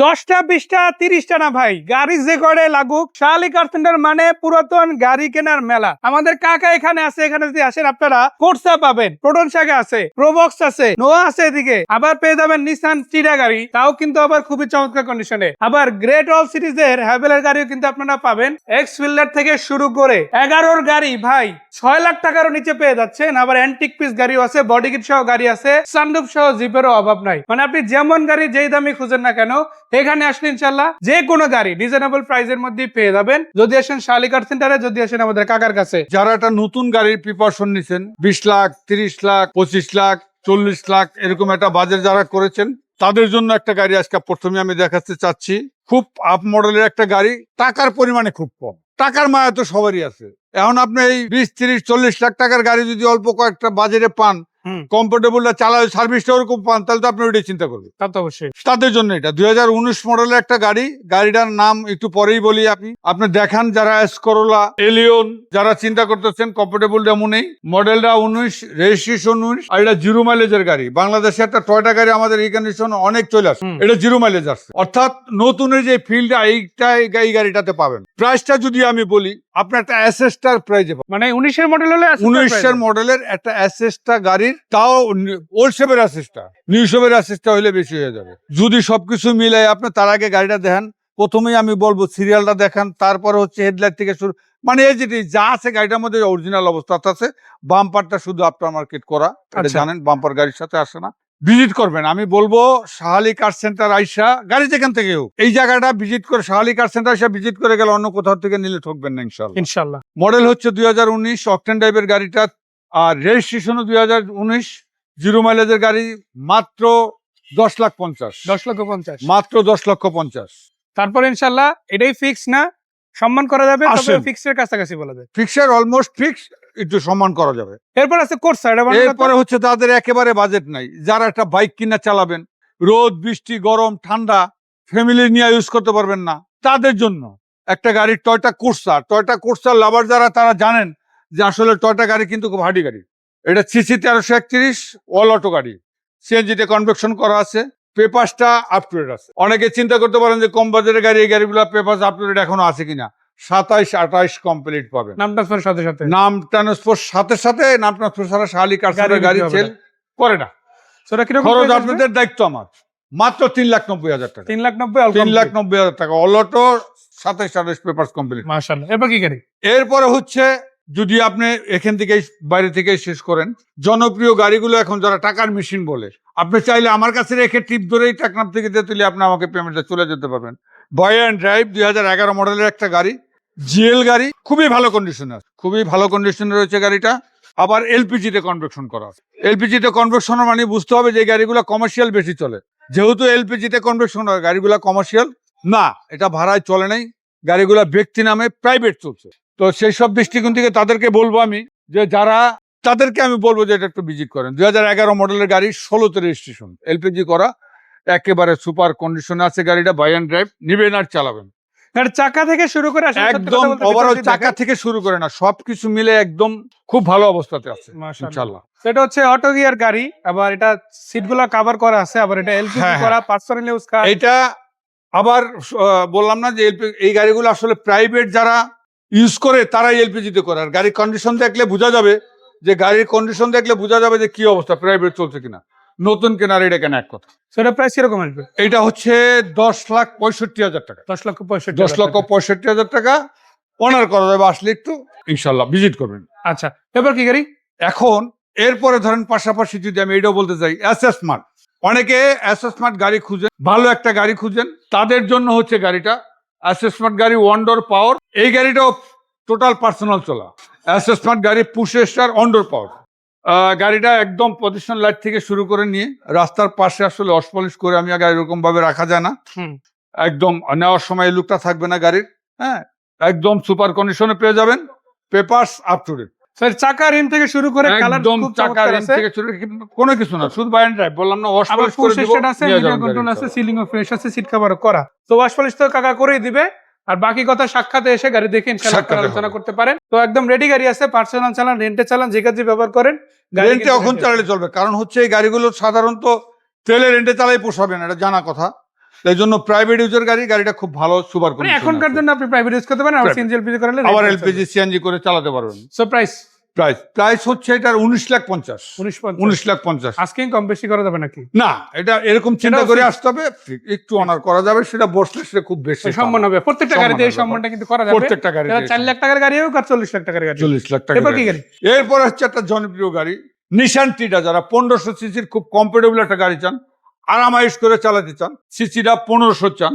10টা 20টা 30টা না ভাই, গাড়ি যে করে লাগুক, শাহালি কার সেন্টার মানে পুরাতন গাড়ি কেনার মেলা। আমাদের কাকা এখানে আছে, এখানে যদি আসেন আপনারা কোর্সা পাবেন, প্রোটন শাখা আছে, প্রোবক্স আছে, নোয়া আছে, এদিকে আবার পেয়ে যাবেন নিসান চিরা গাড়ি, তাও কিন্তু আবার খুবই চমৎকার কন্ডিশনে। আবার গ্রেট অল সিরিজের হ্যাভেলের গাড়িও কিন্তু আপনারা পাবেন। এক্স ফিল্ডার থেকে শুরু করে 11 গাড়ি ভাই 6 লাখ টাকারও নিচে পেয়ে যাচ্ছেন। আবার অ্যান্টিক পিস গাড়িও আছে, বডি কিট সহ গাড়ি আছে, সানরুফ সহ জিপেরও অভাব নাই। মানে আপনি যেমন গাড়ি যেই দামে খুঁজেন না কেন, এখানে আসলে ইনশাল্লাহ যে কোনো গাড়ি রিজনেবল প্রাইসের মধ্যে পেয়ে যাবেন। যদি আসেন শাহালি কার সেন্টারে, যদি আসেন আমাদের কাকার কাছে। যারা একটা নতুন গাড়ির প্রিপারেশন নিছেন, 20 লাখ 30 লাখ 25 লাখ 40 লাখ এরকম একটা বাজেট যারা করেছেন, তাদের জন্য একটা গাড়ি আজকে প্রথমে আমি দেখাতে চাচ্ছি। খুব আপ মডেলের একটা গাড়ি, টাকার পরিমাণে খুব কম। টাকার মায়া তো সবারই আছে। এখন আপনি এই 20 30 40 লাখ টাকার গাড়ি যদি অল্প কয়েকটা বাজেটে পান, কমফোর্টেবল চালায়, সার্ভিসটা ওরকম পান, তাহলে তো আপনি ওইটাই চিন্তা করবেন। তা তো অবশ্যই তাদের জন্য এটা 2019 মডেলের একটা গাড়ি। গাড়িটার নাম একটু পরেই বলি। আপনি দেখান যারা করোলা, এলিয়ন যারা চিন্তা করতেছেন, কমফোর্টেবল যেমনই, মডেলটা 19, রেজিস্ট্রেশন 19, আর এটা 0 মাইলেজের গাড়ি। বাংলাদেশে একটা টয়টা গাড়ি আমাদের এই কন্ডিশন অনেক চলে আসে, এটা 0 মাইলেজ আসছে। অর্থাৎ নতুনের যে ফিল্ডটা এই গাড়িটাতে পাবেন। প্রাইসটা যদি আমি বলি, আপনার একটা অ্যাসেস্টার প্রাইজে মানে 19-এর মডেল হলে 19-এর মডেলের একটা অ্যাসেস্টা গাড়ির, তাও ওল্ড শেপের অ্যাসেস্টা, নিউ শেপের অ্যাসেস্টা হলে বেশি হয়ে যাবে। যদি সবকিছু মিলাই আপনি তার আগে গাড়িটা দেখেন। প্রথমেই আমি বলবো সিরিয়ালটা দেখান, তারপরে হচ্ছে হেডলাইট থেকে শুরু, মানে এই যেটি যা আছে গাড়িটার মধ্যে অরিজিনাল অবস্থা আছে। বাম্পারটা শুধু আফটার মার্কেট করা, এটা জানেন, বাম্পার গাড়ির সাথে আসে না। ভিজিট করবেন, আমি বলবো শাহালি কার সেন্টার আইসা, গাড়ি যেখান থেকে হোক এই জায়গাটা ভিজিট করে, শাহালি কার সেন্টার আইসা ভিজিট করে গেলে অন্য কোথাও থেকে নিলে ঠকবেন না ইনশাল্লাহ। মডেল হচ্ছে 2019 অকটেন টাইপের গাড়িটা, আর রেজিস্ট্রেশনও 2019, 0 মাইলেজের গাড়ি, মাত্র 10,50,000, 10,50,000 মাত্র 10,50,000। তারপর ইনশাল্লাহ এটাই ফিক্স না, সম্মান করা যাবে, তবে আসেন। ফিক্সের কাছাকাছি বলা যায়। ফিক্সের অলমোস্ট ফিক্স, একটু সম্মান করা যাবে। এরপর আছে কোর্সা। এরপরে হচ্ছে তাদের একেবারে বাজেট নাই, যারা একটা বাইক কিনা চালাবেন, রোদ বৃষ্টি গরম ঠান্ডা ফ্যামিলি নিয়ে ইউজ করতে পারবেন না, তাদের জন্য একটা গাড়ি টয়টা কোর্সা লাভার যারা, তারা জানেন যে আসলে টয়টা গাড়ি কিন্তু খুব হার্ডি গাড়ি। এটা সিসি 1331 অল অটো গাড়ি, সিএনজিতে কনভার্সন করা আছে, পেপারসটা আপ টু ডেট আছে। অনেকে চিন্তা করতে পারেন যে কম বাজারের গাড়ি, এই গাড়িগুলো পেপার আপ টু ডেট এখনো আছে কিনা। 27 28 কমপ্লিট পাবেন। নাম ট্রান্সফার সাথে সাথে, নাম ট্রান্সফার সাথে নাম ট্রান্সফার ছাড়া শাহালি কার সেন্টার গাড়ি সেল করে না। সেটা কিরকম খরচ আপনাদের, দায়িত্ব আমার। মাত্র 3,90,000 টাকা, 3,90,000 টাকা অল অটো, 27 28 পেপারস কমপ্লিট। মাশাআল্লাহ। এরপর কি গাড়ি? এরপরে হচ্ছে, যদি আপনি এখান থেকে বাইরে থেকে শেষ করেন, জনপ্রিয় গাড়িগুলো এখন যারা টাকার মেশিন বলে, আপনি চাইলে আমার কাছে রেখে টিপ ধরেই টাকনাপ থেকে দিয়ে তুলে আপনি আমাকে পেমেন্টে চলে যেতে পারবেন। বয় অ্যান্ড ড্রাইভ 2011 মডেলের একটা গাড়ি, জিএল গাড়ি, খুবই ভালো কন্ডিশনে রয়েছে গাড়িটা। আবার এলপিজিতে কনভার্সন করা আছে। এলপিজিতে কনভার্সন মানে বুঝতে হবে যে গাড়িগুলো কমার্শিয়াল বেশি চলে। যেহেতু এলপিজিতে কনভার্সন হয়, গাড়িগুলো কমার্শিয়াল না, এটা ভাড়ায় চলে নাই, গাড়িগুলো ব্যক্তি নামে প্রাইভেট চলছে। তো সেই সব দৃষ্টিকোণ থেকে তাদেরকে বলবো আমি, যে এটা একটু ভিজিট করেন। 2011 মডেলের গাড়ি, 16তে রেজিস্ট্রেশন, এলপিজি করা, একেবারে সুপার কন্ডিশনে আছে গাড়িটা। বাই অ্যান্ড ড্রাইভ, নিবেন আর চালাবেন। চাকা থেকে শুরু করে একদম ওভারঅল চাকা থেকে শুরু করে না, সবকিছু মিলে একদম খুব ভালো অবস্থাতে আছে ইনশাআল্লাহ। এটা হচ্ছে অটো গিয়ার গাড়ি, আবার এটা সিটগুলো কভার করা আছে, আবার এটা এলপিজি করা, পার্সোনাল ইউজ কার। এটা আবার বললাম না যে এই গাড়িগুলো আসলে প্রাইভেট যারা ইউজ করে তারাই এলপিজিতে করে। আর গাড়ির কন্ডিশন দেখলে বোঝা যাবে যে কি অবস্থা, প্রাইভেট চলছে কিনা। নতুন কেনার এটা কেনা এক কথা। সেটা প্রাইস কিরকম আসবে? এটা হচ্ছে 10,65,000 টাকা, 10,65,000 টাকা অনার করা যাবে আসলে একটু ইনশাল্লাহ ভিজিট করবেন। আচ্ছা, এবার কি গাড়ি? এখন এরপরে ধরেন পাশাপাশি যদি আমি এটাও বলতে চাই, স্মার্ট। অনেকে স্মার্ট গাড়ি খুঁজেন, ভালো একটা গাড়ি খুঁজেন, তাদের জন্য হচ্ছে গাড়িটা স্মার্ট গাড়ি, ওয়ান্ডোর পাওয়ার। এই গাড়িটাও টোটাল পার্সোনাল চলা স্মার্ট গাড়ি, পুশ স্টার, ওয়ান্ডোর পাওয়ার। গাড়িটা একদম পজিশন লাইট থেকে শুরু করে নিয়ে রাস্তার পাশে আসলে অসপলিশ করে আমি আগে এরকম ভাবে রাখা যায় না। একদম নেওয়ার সময় লুকটা থাকবে না গাড়ির, হ্যাঁ, একদম সুপার কন্ডিশনে পেয়ে যাবেন। Papers up to date. চাকা রিম থেকে শুরু করে একদম চাকা রিম থেকে শুরু, কোনো কিছু না, শুধু বাই অ্যান্ড ড্রাইভ। বললাম না, ওয়াশ পলিশ করে দিব, কন্ট্রোল আছে, সিলিং ও ফ্রেশ আছে, সিট কভার করা। তো ওয়াশ পলিশ তো কাকা করেই দিবে, আর বাকি কথা সাক্ষাতে এসে গাড়ি দেখে ইনশাআল্লাহ আলোচনা করতে পারেন। তো একদম রেডি গাড়ি আছে, পার্সোনাল চালান, রেন্টে চালান, যে কাজে ব্যবহার করেন, রেন্টে এখন চালালে চলবে। কারণ হচ্ছে এই গাড়িগুলো সাধারণত তেলে রেন্টে চালাই পোষাবে না, এটা জানা কথা। তাই জন্য প্রাইভেট ইউজের গাড়িটা খুব ভালো সুপার মানে এখনকার জন্য আপনি প্রাইভেট ইউজ করতে পারেন, আর Private. সিএনজি এলপিজি করালে আবার এলপিজি সিএনজি করে চালাতে পারবেন। সো প্রাইস প্রাইস হচ্ছে এটার 19,50,000 19,50,000। আজকে কম বেশি করা যাবে নাকি? না, এটা এরকম চিন্তা সেটাও করে ঠিক। আসতে হবে, একটু অনার করা যাবে, সেটা বসলে সেটা খুব বেশি সম্মান হবে প্রত্যেকটা গাড়িতে, এই সম্মানের সম্মানটা কিন্তু করা যাবে। প্রত্যেকটা গাড়ি 4 লাখ টাকার গাড়ি হোক আর 40 লাখ টাকার গাড়ি হোক। 40 লাখ টাকা এরপর কি গাড়ি? এরপর হচ্ছে একটা জনপ্রিয় গাড়ি নিশান টিটা। যারা 1500 সিসির খুব কমফোর্টেবল একটা গাড়ি চান, আরামাইশ করে চালাতে চান, সিসিটা 1500 চান,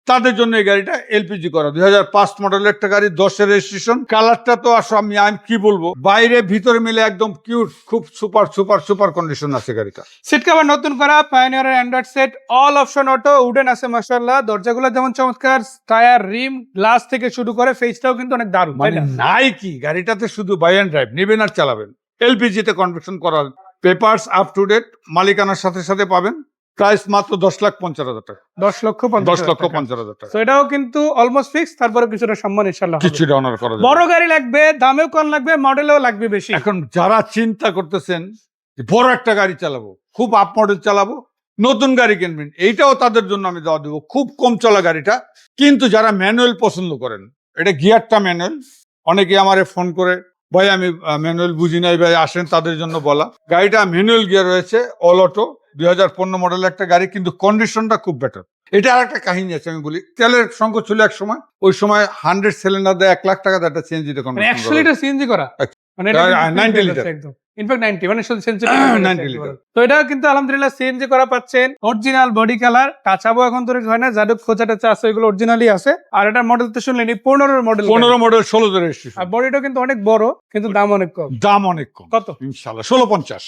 তাদের জন্য এই গাড়িটা এলপিজি করা। 2005 মডেলের একটা গাড়ি, 10-এর রেজিস্ট্রেশন। কালারটা তো আসলে আমি কি বলবো, বাইরে ভিতরে মিলে একদম কিউট, খুব সুপার সুপার সুপার কন্ডিশন আছে গাড়িটা। সিট কভার নতুন করা, পায়োনিয়ারের Android set, all option auto, wooden আছে মাশাআল্লাহ। দরজাগুলো যেমন চমৎকার, টায়ার, রিম, গ্লাস থেকে শুরু করে ফেসটাও কিন্তু অনেক দারুণ, তাই মানে না? নাই কি গাড়িটাতে শুধু বাই অ্যান্ড ড্রাইভ নেবেন আর চালাবেন। এলপিজি তে কনভার্সন করা, পেপারস আপ টু ডেট, মালিকানার সাথে সাথে পাবেন। প্রাইস মাত্র 10,50,000 টাকা। 10,50,000 টাকা। তো এটাও কিন্তু অলমোস্ট ফিক্স, তারপরে কিছুটা সম্মান ইনশাআল্লাহ হবে। কিছুটা অনার করা যাবে। বড় গাড়ি লাগবে, দামেও কম লাগবে, মডেলও লাগবে বেশি। এখন যারা চিন্তা করতেছেন যে বড় একটা গাড়ি চালাবো, খুব আপ মডেল চালাবো, নতুন গাড়ি কিনবেন, এইটাও তাদের জন্য আমি দেওয়া দেবো। খুব কম চলা গাড়িটা, কিন্তু যারা ম্যানুয়াল পছন্দ করেন, এটা গিয়ারটা ম্যানুয়াল। অনেকে আমারে ফোন করে, ভাই আমি ম্যানুয়াল বুঝি নাই ভাই, আসেন, তাদের জন্য বলা। গাড়িটা ম্যানুয়াল গিয়ার রয়েছে, অল অটো, 2015 মডেলের একটা গাড়ি, কিন্তু কন্ডিশনটা খুব বেটার। এটা আর একটা কাহিনী আছে, আমি বলি। তেলের সংকট ছিল এক সময়, ওই সময় 100 সিলিন্ডার দেয় 1 লাখ টাকা দিয়ে একটা সিএনজি তে মানে কনভার্সন 100 লিটার সিএনজি করা, মানে এটা কিন্তু 90 ফিল লিটার। হচ্ছে একদম। ইনফ্যাক্ট 90, মানে শুধু সেন্সিটিভ 90 লিটার। তো এটা কিন্তু আলহামদুলিল্লাহ সিএনজি করা পাচ্ছেন, অরিজিনাল বডি কালার, টাচাবো এখন তৈরি হয় না, যাদের খোঁচাটা আছে এগুলো অরিজিনালি আছে। আর এটা মডেল তো শুনলেন 15 মডেল, 15 মডেল, 16 রেজিস্ট্রেশন। আর বডিটা কিন্তু অনেক বড়, কিন্তু দাম অনেক কম। দাম অনেক কম। কত? ইনশাআল্লাহ 16,50,000।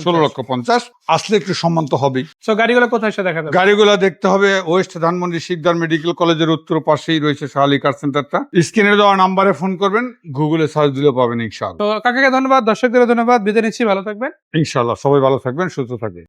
16,50,000। আসলে একটু সম্মান তো হবেই। সো গাড়িগুলো কোথায় এসে দেখা যাবে? গাড়িগুলো দেখতে হবে ওয়েস্ট ধানমন্ডি শিকদার মেডিকেল কলেজের উত্তর পাশেই রয়েছে শাহালি কার সেন্টারটা। স্ক্রিনে দেওয়া নাম্বারে ফোন করবেন, গুগলে সার্চ দিলে পাবেন ইনশাআল্লাহ। তো কাকাকে ধন্যবাদ, দর্শকদের ধন্যবাদ, বিদায় নিচ্ছি, ভালো থাকবেন। ইনশাআল্লাহ সবাই ভালো থাকবেন, সুস্থ থাকবেন।